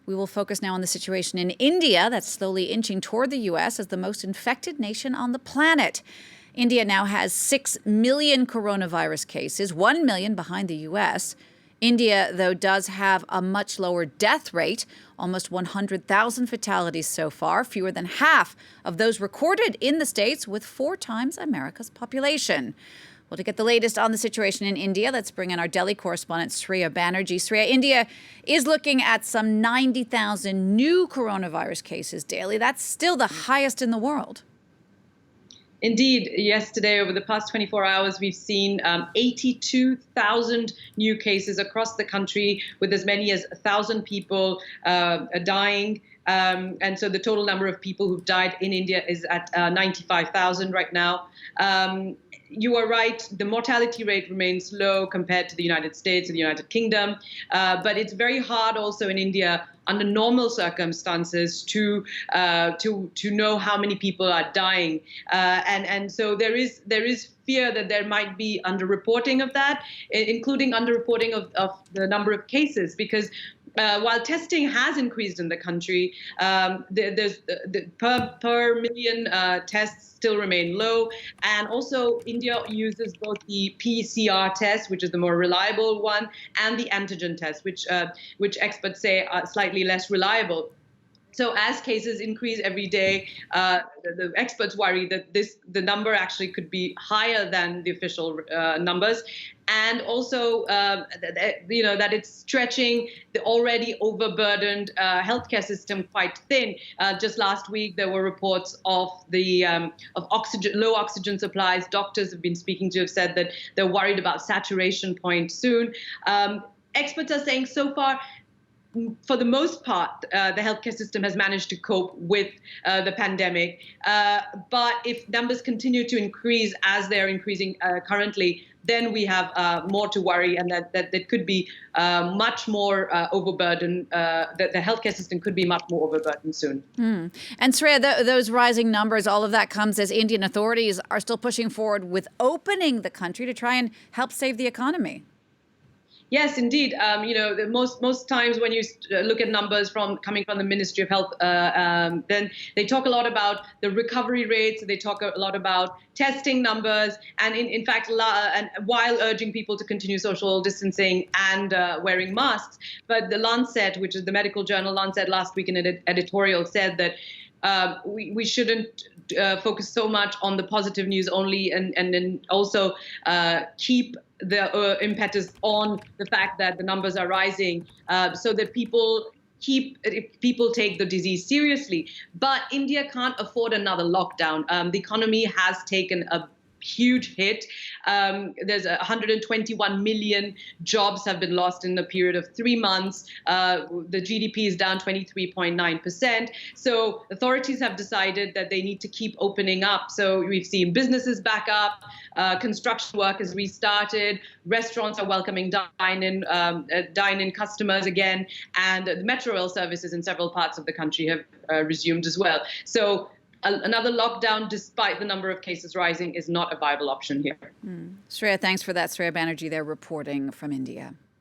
We will focus now on the situation in India that's slowly inching toward the U.S. as the most infected nation on the planet. India now has 6 million coronavirus cases, 1 million behind the U.S. India, though, does have a much lower death rate, almost 100,000 fatalities so far, fewer than half of those recorded in the States, with 4 times America's population. Well, to get the latest on the situation in India, let's bring in our Delhi correspondent, Sreya Banerjee. Sreya, India is looking at some 90,000 new coronavirus cases daily. That's still the highest in the world. Indeed, yesterday, over the past 24 hours, we've seen 82,000 new cases across the country, with as many as 1,000 people dying. And so the total number of people who've died in India is at 95,000 right now. You are right, the mortality rate remains low compared to the United States or the United Kingdom, but it's very hard also in India under normal circumstances to know how many people are dying, and so there is fear that there might be underreporting of that, including underreporting of the number of cases, because while testing has increased in the country, there's per million tests still remain low. And also India uses both the PCR test, which is the more reliable one, and the antigen test, which experts say are slightly less reliable. So as cases increase every day, the experts worry that the number actually could be higher than the official numbers, and also that it's stretching the already overburdened healthcare system quite thin. Just last week, there were reports of low oxygen supplies. Doctors have been speaking to have said that they're worried about saturation point soon. Experts are saying so far, for the most part, the healthcare system has managed to cope with the pandemic. But if numbers continue to increase as they're increasing currently, then we have more to worry, and that could be much more overburdened. That the healthcare system could be much more overburdened soon. And Sreya, those rising numbers, all of that comes as Indian authorities are still pushing forward with opening the country to try and help save the economy. Yes, indeed. Most times when you look at numbers coming from the Ministry of Health, then they talk a lot about the recovery rates. They talk a lot about testing numbers, and in fact, and while urging people to continue social distancing and wearing masks. But the Lancet, which is the medical journal Lancet, last week in an editorial said that we shouldn't focus so much on the positive news only, and then also keep the impetus on the fact that the numbers are rising, so that people take the disease seriously. But India can't afford another lockdown. The economy has taken a huge hit. There's 121 million jobs have been lost in a period of 3 months. The GDP is down 23.9%. So authorities have decided that they need to keep opening up. So we've seen businesses back up, construction work has restarted, restaurants are welcoming dine-in customers again, and the metro rail services in several parts of the country have resumed as well. So another lockdown, despite the number of cases rising, is not a viable option here. Sreya, thanks for that. Sreya Banerjee there reporting from India.